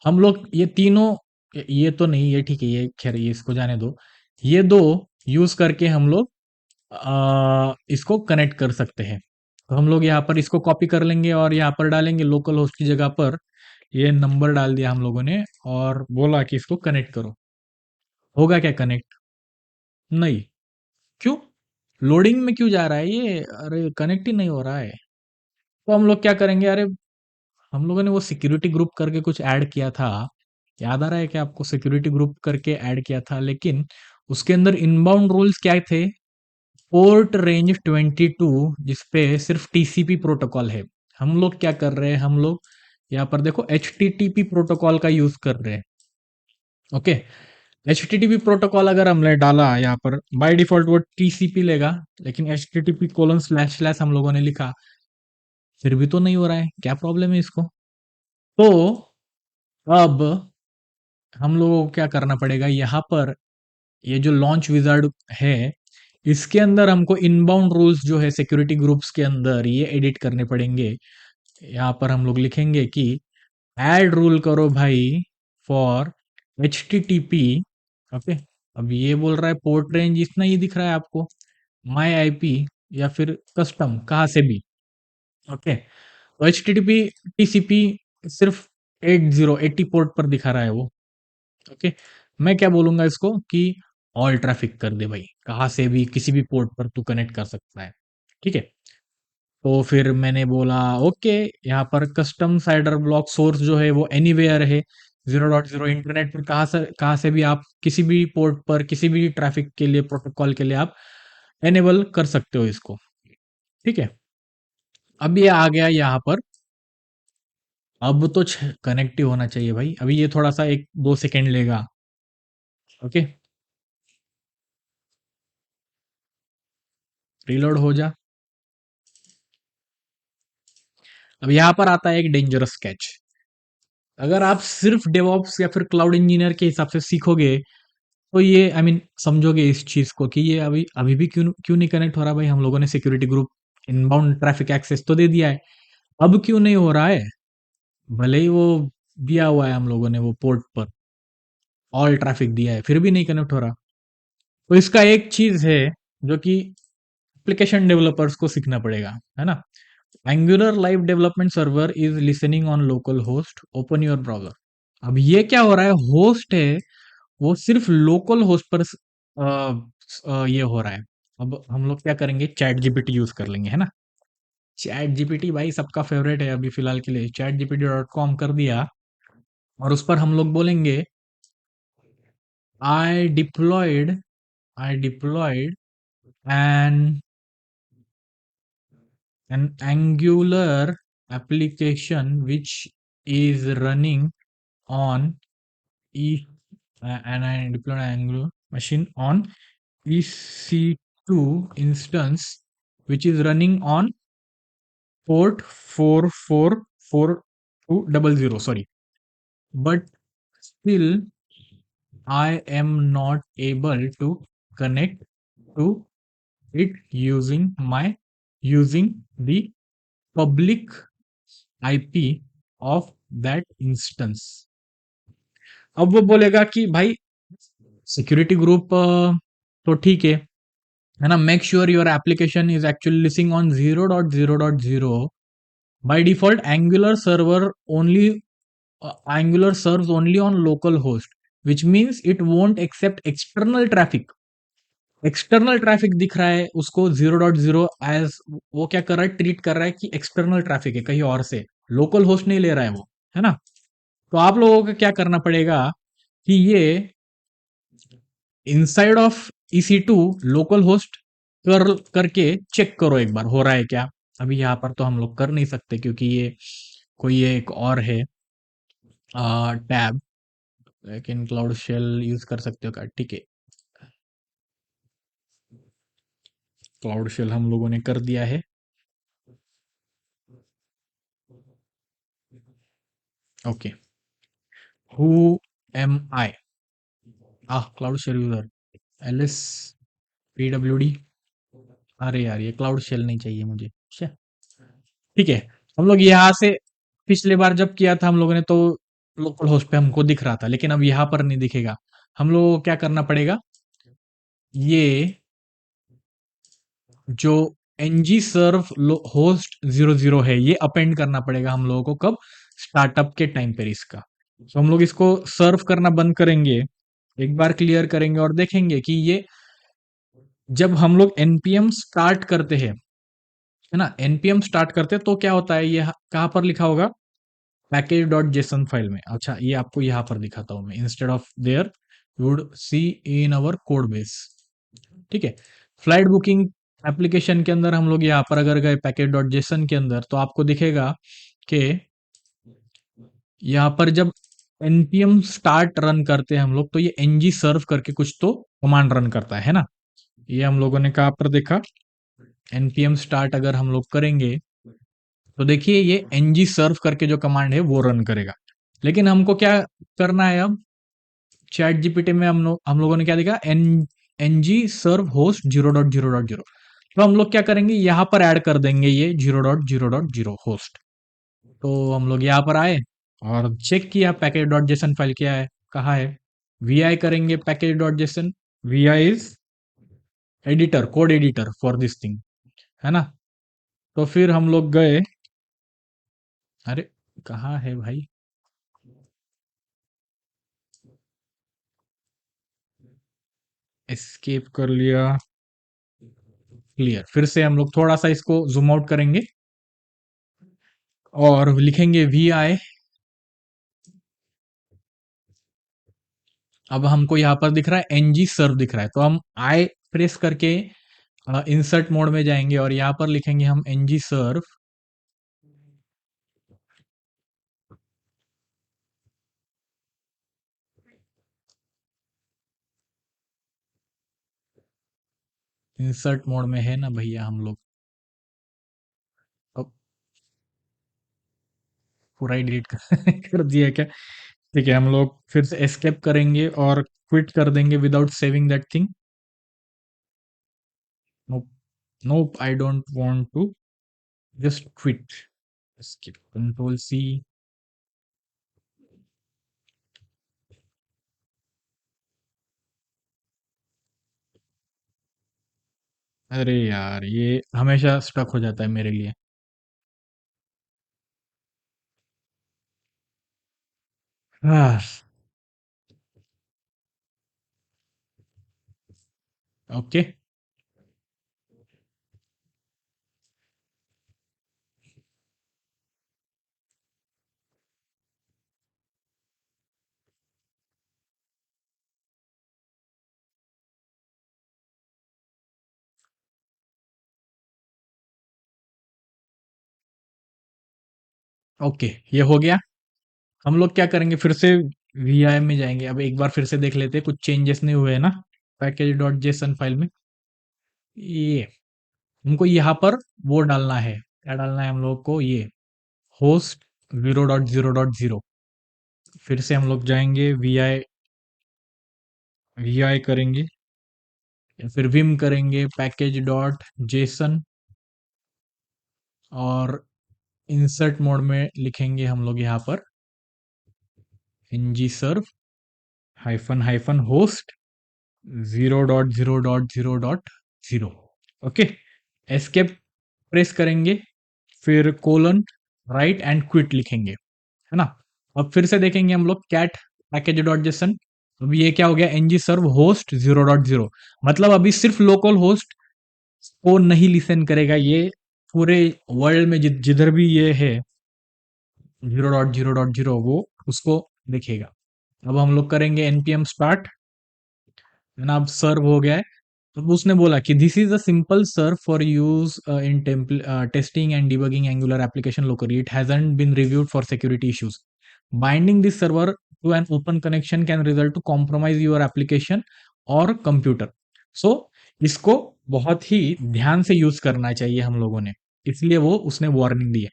हम लोग ये तीनों, ये तो नहीं, ये ठीक है, ये खैर ये इसको जाने दो। ये दो यूज करके हम लोग इसको कनेक्ट कर सकते हैं। तो हम लोग यहाँ पर इसको कॉपी कर लेंगे और यहाँ पर डालेंगे लोकल होस्ट की जगह पर। ये नंबर डाल दिया हम लोगों ने और बोला कि इसको कनेक्ट करो। होगा क्या कनेक्ट, नहीं। क्यों, लोडिंग में क्यों जा रहा है ये, अरे कनेक्ट ही नहीं हो रहा है। तो हम लोग क्या करेंगे, अरे हम लोगों ने वो सिक्योरिटी ग्रुप करके कुछ ऐड किया था, याद आ रहा है कि आपको सिक्योरिटी ग्रुप करके ऐड किया था, लेकिन उसके अंदर इनबाउंड रूल्स क्या थे। पोर्ट रेंज 22 जिसपे सिर्फ टीसीपी प्रोटोकॉल है। हम लोग क्या कर रहे हैं, हम लोग यहाँ पर देखो HTTP प्रोटोकॉल का यूज कर रहे हैं। ओके, HTTP प्रोटोकॉल अगर हमने डाला यहाँ पर, बाय डिफॉल्ट वो TCP लेगा, लेकिन HTTP:// हम लोगों ने लिखा, फिर भी तो नहीं हो रहा है, क्या प्रॉब्लम है इसको। तो अब हम लोगों को क्या करना पड़ेगा, यहाँ पर ये जो लॉन्च विजार्ड है, इसके अंदर हमको इनबाउंड रूल्स जो है सिक्योरिटी ग्रुप्स के अंदर ये एडिट करने पड़ेंगे। यहाँ पर हम लोग लिखेंगे कि ऐड रूल करो भाई फॉर HTTP। ओके, अब ये बोल रहा है पोर्ट रेंज इतना ही दिख रहा है आपको, माई आईपी या फिर कस्टम कहाँ से भी। ओके, तो HTTP TCP सिर्फ 80 पोर्ट पर दिखा रहा है वो। ओके, मैं क्या बोलूंगा इसको कि ऑल ट्रैफिक कर दे भाई, कहाँ से भी किसी भी पोर्ट पर तू कनेक्ट कर सकता है। ठीक है, तो फिर मैंने बोला ओके, यहाँ पर कस्टम साइडर ब्लॉक सोर्स जो है वो एनीवेयर है। 0.0 इंटरनेट पर कहाँ से भी आप किसी भी पोर्ट पर किसी भी ट्रैफिक के लिए प्रोटोकॉल के लिए आप एनेबल कर सकते हो इसको। ठीक है, अब ये आ गया यहाँ पर। अब तो कनेक्ट ही होना चाहिए भाई, अभी ये थोड़ा सा 1-2 सेकेंड लेगा। ओके, रीलोड हो जा। अब यहाँ पर आता है एक डेंजरस कैच। अगर आप सिर्फ डेवऑप्स या फिर क्लाउड इंजीनियर के हिसाब से सीखोगे तो ये आई मीन समझोगे इस चीज को कि ये अभी अभी भी क्यों क्यों नहीं कनेक्ट हो रहा। भाई हम लोगों ने security group inbound traffic access तो दे दिया है, अब क्यों नहीं हो रहा है? भले ही वो दिया हुआ है हम लोगों ने वो पोर्ट पर ऑल ट्रैफिक दिया है, फिर भी नहीं कनेक्ट हो रहा। तो इसका एक चीज है जो कि एप्लीकेशन डेवलपर्स को सीखना पड़ेगा, है ना। Angular live development server is listening on local host, open your browser. अब ये क्या हो रहा है, होस्ट है वो सिर्फ लोकल होस्ट पर ये हो रहा है। अब हम लोग क्या करेंगे, चैट जीपीटी यूज कर लेंगे, है ना। चैट जीपीटी भाई सबका फेवरेट है अभी फिलहाल के लिए। चैट जीपीटी डॉट कॉम कर दिया और उस पर हम लोग बोलेंगे I deployed I deployed an an Angular application which is running on E and I deployed an Angular machine on EC2 instance which is running on port 444200. Sorry, but still I am not able to connect to it using the public IP of that instance. अब वो बोलेगा कि भाई सिक्योरिटी ग्रुप तो ठीक है ना। Make sure your application is actually listening on 0.0.0 by default Angular serves only on local host which means it won't accept external traffic. External traffic दिख रहा है उसको 0.0 एज वो क्या कर रहा है, ट्रीट कर रहा है कि एक्सटर्नल ट्रैफिक है कहीं और से, लोकल होस्ट नहीं ले रहा है वो, है ना। तो आप लोगों को क्या करना पड़ेगा कि ये inside of EC2 local host करके चेक करो एक बार हो रहा है क्या। अभी यहाँ पर तो हम लोग कर नहीं सकते क्योंकि ये कोई एक और है टैब, लेकिन क्लाउड शेल यूज कर सकते हो क्या, ठीक है। क्लाउड शेल हम लोगों ने कर दिया है। Okay, who am I cloud shell user LS PWD। अरे यार ये क्लाउड शेल नहीं चाहिए मुझे। अच्छा, ठीक है। हम लोग यहाँ से पिछले बार जब किया था हम लोगों ने तो लोकल होस्ट पे हमको दिख रहा था, लेकिन अब यहाँ पर नहीं दिखेगा। हम लोगों को क्या करना पड़ेगा, ये जो ng सर्व होस्ट 00 है ये अपेंड करना पड़ेगा हम लोगों को। कब, स्टार्टअप के टाइम पर इसका। तो हम लोग इसको सर्व करना बंद करेंगे, एक बार क्लियर करेंगे और देखेंगे कि ये जब हम लोग npm स्टार्ट करते हैं, है ना, npm स्टार्ट करते हैं तो क्या होता है, ये कहां पर लिखा होगा, पैकेज डॉट जेसन फाइल में। अच्छा ये आपको यहाँ पर दिखाता हूँ मैं, instead of their you would see in our code base, ठीक है। फ्लाइट बुकिंग एप्लीकेशन के अंदर हम लोग यहाँ पर अगर गए पैकेज डॉट जेसन के अंदर तो आपको दिखेगा कि यहाँ पर जब npm स्टार्ट रन करते हैं हम लोग तो ये ng सर्व करके कुछ तो कमांड रन करता है ना। ये हम लोगों ने कहाँ पर देखा, npm स्टार्ट अगर हम लोग करेंगे तो देखिए ये ng सर्व करके जो कमांड है वो रन करेगा। लेकिन हमको क्या करना है, अब चैट जीपीटी में हम लोगों ने क्या देखा, ng सर्व होस्ट 0.0.0। तो हम लोग क्या करेंगे, यहाँ पर ऐड कर देंगे ये 0.0.0 होस्ट। तो हम लोग यहाँ पर आए और चेक किया पैकेज डॉट जेसन फाइल क्या है, कहाँ है। vi करेंगे package dot Jason, vi is editor, code editor for this thing, है ना। तो फिर हम लोग गए, अरे कहाँ है भाई, एस्केप कर लिया, क्लियर। फिर से हम लोग थोड़ा सा इसको जूम आउट करेंगे और लिखेंगे vi। अब हमको यहाँ पर दिख रहा है ng सर्व दिख रहा है, तो हम आई प्रेस करके इंसर्ट मोड में जाएंगे और यहाँ पर लिखेंगे हम ng सर्व इंसर्ट मोड में है ना भैया हम लोग। अब पूरा ही डिलीट कर कर दिया क्या? ठीक है, हम लोग फिर से एस्केप करेंगे और क्विट कर देंगे without saving that thing. Nope, nope, I don't want to, just quit. Escape, control C. अरे यार, ये हमेशा स्टक हो जाता है मेरे लिए। हाँ। ओके। ओके, ये हो गया। हम लोग क्या करेंगे, फिर से वीआई में जाएंगे। अब एक बार फिर से देख लेते हैं कुछ चेंजेस नहीं हुए हैं ना पैकेज डॉट जेसन फाइल में। ये हमको यहाँ पर वो डालना है, क्या डालना है हम लोग को, ये होस्ट 0.0.0। फिर से हम लोग जाएंगे वीआई, वीआई करेंगे या फिर विम करेंगे पैकेज डॉट जेसन, और इंसर्ट मोड में लिखेंगे हम लोग यहाँ पर ng serve hyphen hyphen host 0.0.0.0। Okay, escape press करेंगे, फिर कोलन राइट एंड क्विट लिखेंगे, है ना। अब फिर से देखेंगे हम लोग कैट पैकेज डॉट जेसन। अब ये क्या हो गया, ng सर्व होस्ट 0.0, मतलब अभी सिर्फ लोकल होस्ट को नहीं लिसन करेगा ये, पूरे वर्ल्ड में जिधर भी ये है 0.0.0 वो उसको देखेगा। अब हम लोग करेंगे npm स्टार्ट, है ना। अब सर्व हो गया है। तो उसने बोला कि this is a simple serve for use in testing and debugging Angular application locally, it hasn't been reviewed for security issues, binding this server to an open connection can result to compromise your application और कंप्यूटर। सो इसको बहुत ही ध्यान से यूज करना चाहिए हम लोगों ने, इसलिए वो उसने वार्निंग दी है।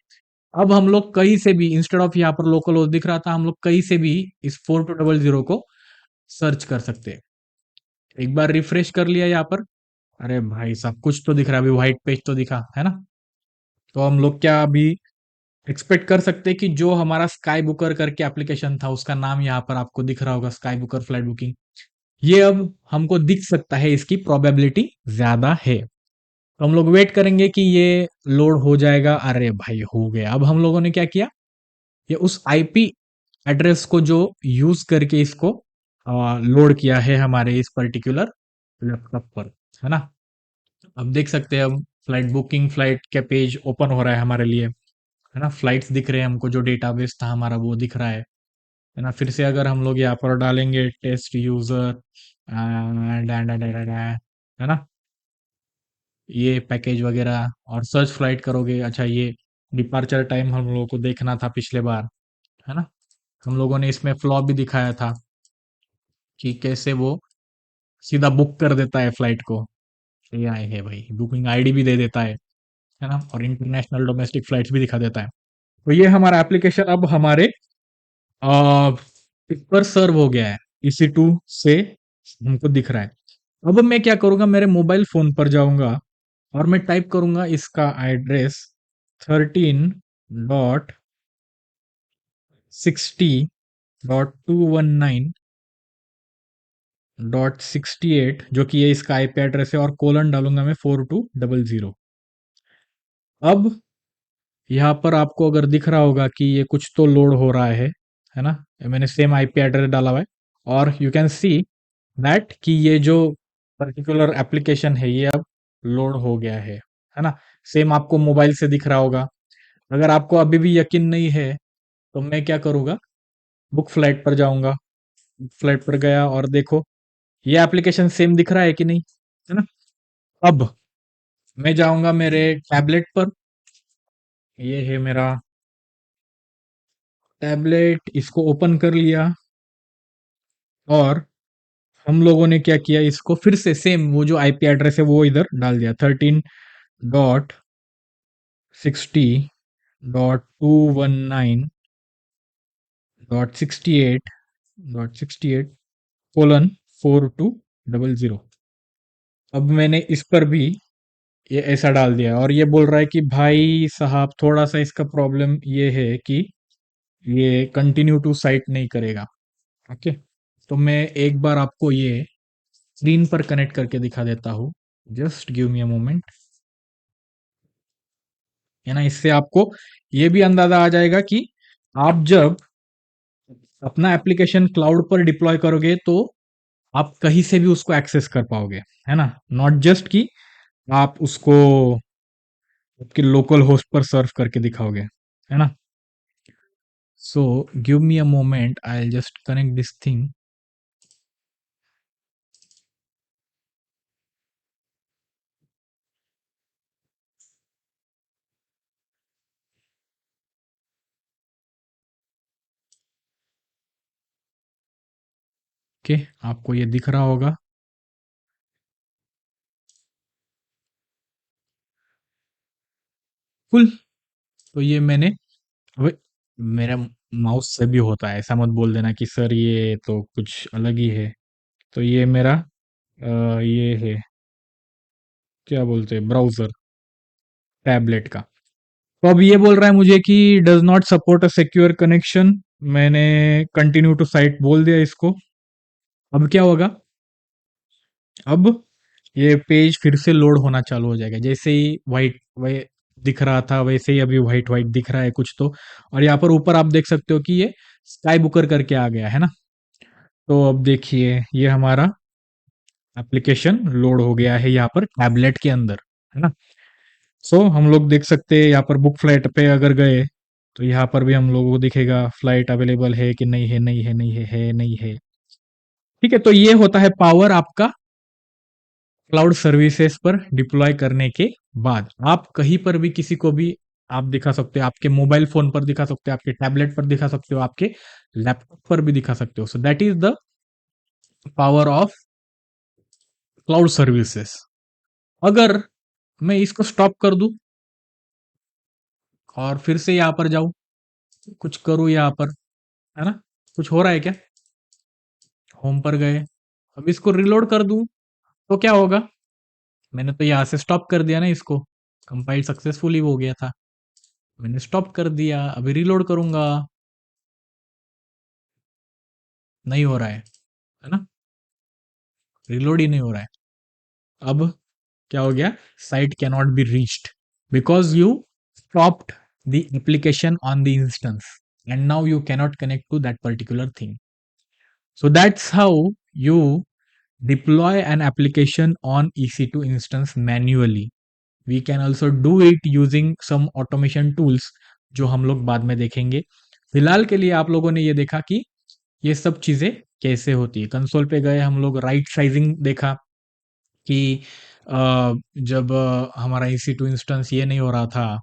अब हम लोग कहीं से भी, इंस्टेड ऑफ यहाँ पर लोकल होस्ट दिख रहा था, हम लोग कहीं से भी इस 4200 को सर्च कर सकते हैं। एक बार रिफ्रेश कर लिया यहाँ पर, अरे भाई सब कुछ तो दिख रहा है, अभी व्हाइट पेज तो दिखा है ना। तो हम लोग क्या अभी एक्सपेक्ट कर सकते हैं कि जो हमारा स्काई बुकर करके एप्लीकेशन था, उसका नाम यहाँ पर आपको दिख रहा होगा, स्काई बुकर फ्लाइट बुकिंग, ये अब हमको दिख सकता है, इसकी प्रोबेबिलिटी ज्यादा है। तो हम लोग वेट करेंगे कि ये लोड हो जाएगा। अरे भाई हो गया। अब हम लोगों ने क्या किया, ये उस आईपी एड्रेस को जो यूज करके इसको लोड किया है हमारे इस पर्टिकुलर लैपटॉप पर, है ना। अब देख सकते हैं हम फ्लाइट बुकिंग, फ्लाइट का पेज ओपन हो रहा है हमारे लिए, है ना। फ्लाइट्स दिख रहे हैं हमको, जो डेटाबेस था हमारा वो दिख रहा है ना। फिर से अगर हम लोग यहाँ पर डालेंगे टेस्ट यूजर है ना, ये पैकेज वगैरह, और सर्च फ्लाइट करोगे, अच्छा ये डिपार्चर टाइम हम लोगों को देखना था पिछले बार, है ना। हम लोगों ने इसमें फ्लॉ भी दिखाया था कि कैसे वो सीधा बुक कर देता है फ्लाइट को। ये आए है भाई, बुकिंग आईडी भी दे देता है ना, और इंटरनेशनल डोमेस्टिक फ्लाइट्स भी दिखा देता है। तो ये हमारा एप्लीकेशन अब हमारे आ, इस पर सर्व हो गया है, EC2 से हमको दिख रहा है। अब मैं क्या करूंगा, मेरे मोबाइल फोन पर जाऊंगा और मैं टाइप करूंगा इसका एड्रेस 13.60.219.68, जो कि ये इसका आईपी एड्रेस है, और कोलन डालूंगा मैं 4200। अब यहाँ पर आपको अगर दिख रहा होगा कि ये कुछ तो लोड हो रहा है ना। मैंने सेम आईपी एड्रेस डाला हुआ है, और यू कैन सी दैट कि ये जो पर्टिकुलर एप्लीकेशन है ये अब लोड हो गया है ना। सेम आपको मोबाइल से दिख रहा होगा। अगर आपको अभी भी यकीन नहीं है, तो मैं क्या करूँगा, बुक फ्लाइट पर जाऊँगा, फ्लाइट पर गया और देखो ये एप्लीकेशन सेम दिख रहा है कि नहीं, है ना। अब मैं जाऊँगा मेरे टैबलेट पर, ये है मेरा टैबलेट, इसको ओपन कर लिया, और हम लोगों ने क्या किया, इसको फिर से सेम वो जो आईपी एड्रेस है वो इधर डाल दिया, 13.60.219 .68.68:4200। अब मैंने इस पर भी ये ऐसा डाल दिया और ये बोल रहा है कि भाई साहब थोड़ा सा इसका प्रॉब्लम ये है कि ये कंटिन्यू टू साइट नहीं करेगा। ओके, तो मैं एक बार आपको ये स्क्रीन पर कनेक्ट करके दिखा देता हूँ। Just give me a moment, है ना। इससे आपको ये भी अंदाजा आ जाएगा कि आप जब अपना एप्लीकेशन क्लाउड पर डिप्लॉय करोगे तो आप कहीं से भी उसको एक्सेस कर पाओगे, है ना। नॉट जस्ट कि आप उसको आपके लोकल होस्ट पर सर्व करके दिखाओगे, है ना। So give me a moment, I will just connect this thing. Okay, आपको ये दिख रहा होगा। कुल, तो ये मैंने अबे, मेरा माउस से भी होता है, ऐसा मत बोल देना कि सर ये तो कुछ अलग ही है। तो ये मेरा ये है, क्या बोलते हैं, ब्राउजर टैबलेट का। तो अब ये बोल रहा है मुझे कि does not support a secure connection. मैंने कंटिन्यू टू साइट बोल दिया इसको। अब क्या होगा, अब ये पेज फिर से लोड होना चालू हो जाएगा। जैसे ही वाइट वही दिख रहा था वैसे ही अभी वाइट वाइट दिख रहा है कुछ तो। और यहाँ पर ऊपर आप देख सकते हो कि ये स्काई बुकर करके आ गया है ना। तो अब देखिए ये हमारा एप्लीकेशन लोड हो गया है यहाँ पर टैबलेट के अंदर, है ना। सो हम लोग देख सकते हैं यहाँ पर बुक फ्लाइट पे अगर गए तो यहाँ पर भी हम लोगों को दिखेगा फ्लाइट अवेलेबल है कि नहीं है, नहीं है, नहीं है, नहीं है। ठीक है, तो ये होता है पावर आपका क्लाउड सर्विसेज पर डिप्लॉय करने के बाद। आप कहीं पर भी किसी को भी आप दिखा सकते हो, आपके मोबाइल फोन पर दिखा सकते हो, आपके टैबलेट पर दिखा सकते हो, आपके लैपटॉप पर भी दिखा सकते हो। So that is the power of cloud services. अगर मैं इसको स्टॉप कर दूं और फिर से यहां पर जाऊं, कुछ करूं यहां पर, है ना, कुछ हो रहा है क्या। होम पर गए, अब इसको रिलोड कर दूं तो क्या होगा। मैंने तो यहां से स्टॉप कर दिया ना इसको, कंपाइल सक्सेसफुली हो गया था। मैंने स्टॉप कर दिया, अभी रिलोड करूंगा, नहीं हो रहा है ना, रिलोड ही नहीं हो रहा है। अब क्या हो गया, site can not be reached because you stopped the application on the instance and now you cannot connect to that particular thing. So that's how you deploy an application on EC2 instance manually. We can also do it using some automation tools जो हम लोग बाद में देखेंगे। फिलहाल के लिए आप लोगों ने ये देखा कि ये सब चीजें कैसे होती है। कंसोल पे गए हम लोग, राइट साइजिंग देखा कि जब हमारा EC2 इंस्टेंस ये नहीं हो रहा था,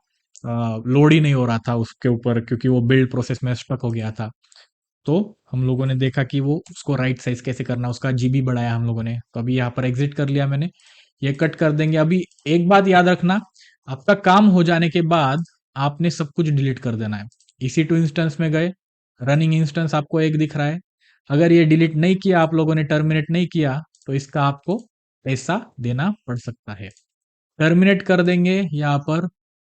लोड ही नहीं हो रहा था उसके ऊपर क्योंकि वो बिल्ड प्रोसेस में स्टक हो गया था। तो हम लोगों ने देखा कि वो उसको राइट साइज कैसे करना, उसका जीबी बढ़ाया हम लोगों ने। तो अभी यहाँ पर एग्जिट कर लिया मैंने, ये कट कर देंगे। अभी एक बात याद रखना, आपका काम हो जाने के बाद आपने सब कुछ डिलीट कर देना है। EC2 इंस्टेंस में गए, रनिंग इंस्टेंस आपको एक दिख रहा है। अगर ये डिलीट नहीं किया आप लोगों ने, टर्मिनेट नहीं किया, तो इसका आपको पैसा देना पड़ सकता है। टर्मिनेट कर देंगे, यहाँ पर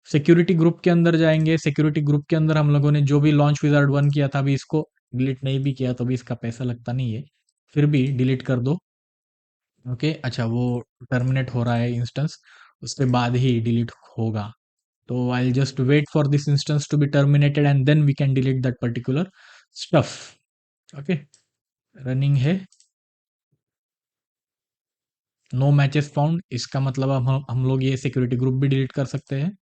सिक्योरिटी ग्रुप के अंदर जाएंगे। सिक्योरिटी ग्रुप के अंदर हम लोगों ने जो भी लॉन्च विजार्ड 1 किया था, अभी इसको डिलीट नहीं भी किया तो भी इसका पैसा लगता नहीं है, फिर भी डिलीट कर दो। ओके, अच्छा वो टर्मिनेट हो रहा है इंस्टेंस, उसके बाद ही डिलीट होगा। तो I just wait for this instance to be terminated and then we can delete that particular stuff. Okay, running है, नो मैचेस फाउंड, इसका मतलब अब हम लोग ये सिक्योरिटी ग्रुप भी डिलीट कर सकते हैं।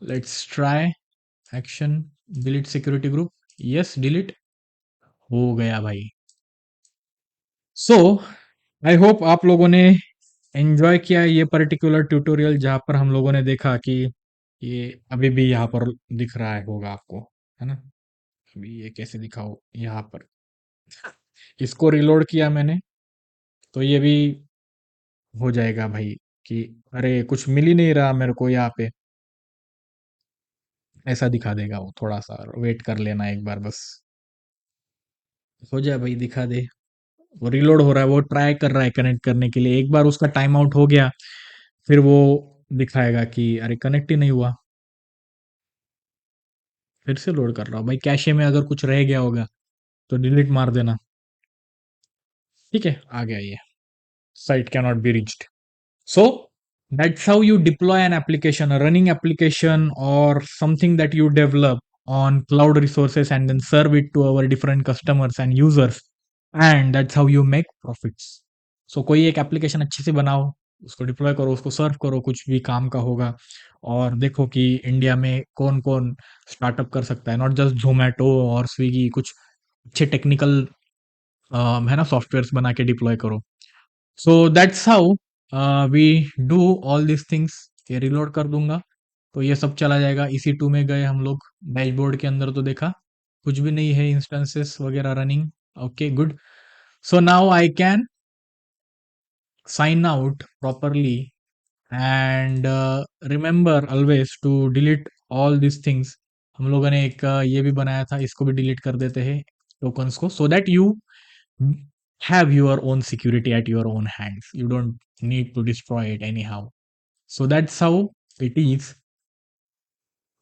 Let's try action, delete security group, yes delete हो गया भाई। सो आई होप आप लोगों ने एंजॉय किया ये पर्टिकुलर ट्यूटोरियल, जहां पर हम लोगों ने देखा कि ये अभी भी यहाँ पर दिख रहा है होगा आपको, है ना। अभी ये कैसे दिखाओ, यहाँ पर इसको रिलोड किया मैंने तो ये भी हो जाएगा भाई कि अरे कुछ मिल ही नहीं रहा मेरे को यहाँ पे। ऐसा दिखा देगा वो, थोड़ा-सा वेट कर लेना एक बार बस। हो जाए भाई, दिखा दे। वो रीलोड हो रहा है, वो ट्राई कर रहा है कनेक्ट करने के लिए। एक बार उसका टाइम आउट हो गया, फिर वो दिखाएगा कि अरे कनेक्ट ही नहीं हुआ। फिर से लोड कर रहा हूँ। भाई कैशे में अगर कुछ रह गया होगा, तो डिलीट मार देना। ठीक है, आ गया ये। Site cannot be reached. So that's how you deploy an application, a running application or something that you develop on cloud resources and then serve it to our different customers and users. And that's how you make profits. So कोई एक एप्लीकेशन अच्छे से बनाओ, उसको डिप्लॉय करो, उसको सर्व करो, कुछ भी काम का होगा। और देखो कि इंडिया में कौन कौन स्टार्टअप कर सकता है, नॉट जस्ट जोमेटो और स्विगी। कुछ अच्छे टेक्निकल है ना सॉफ्टवेयर्स बना के डिप्लॉय करो। So that's how we do all this things. ये रिलोड कर दूंगा तो ये सब चला जाएगा। इसी टू में गए हम लोग डैशबोर्ड के अंदर, तो देखा कुछ भी नहीं है, इंस्टेंसेस वगैरह running. Okay good. So now I can sign out properly and remember always to delete all this things. हम लोगों ने एक ये भी बनाया था, इसको भी डिलीट कर देते हैं टोकन्स को, so that you have your own security at your own hands. You don't need to destroy it anyhow. So that's how it is.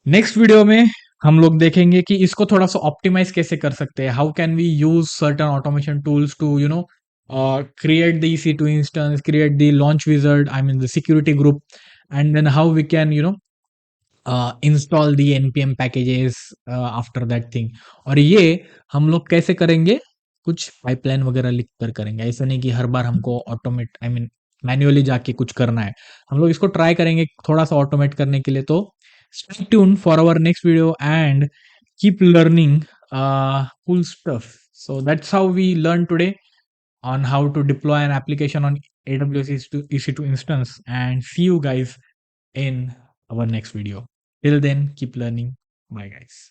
Next video में हम लोग देखेंगे कि इसको थोड़ा सा ऑप्टिमाइज कैसे कर सकते हैं। How can we use certain automation tools to create the EC2 instance, create the launch wizard, I mean the security group, and then how we can install the NPM packages after that thing. और ये हम लोग कैसे करेंगे, कुछ पाइपलाइन वगैरह लिख कर करेंगे। ऐसा नहीं कि हर बार हमको ऑटोमेट आई मीन मैन्युअली जाके कुछ करना है। हम लोग इसको ट्राई करेंगे थोड़ा सा ऑटोमेट करने के लिए। तो stay tune for our next video and keep learning cool stuff. So that's how we learn today on how to deploy an application on AWS EC2 instance, and see you guys in our next video. Till then, keep learning. Bye, guys.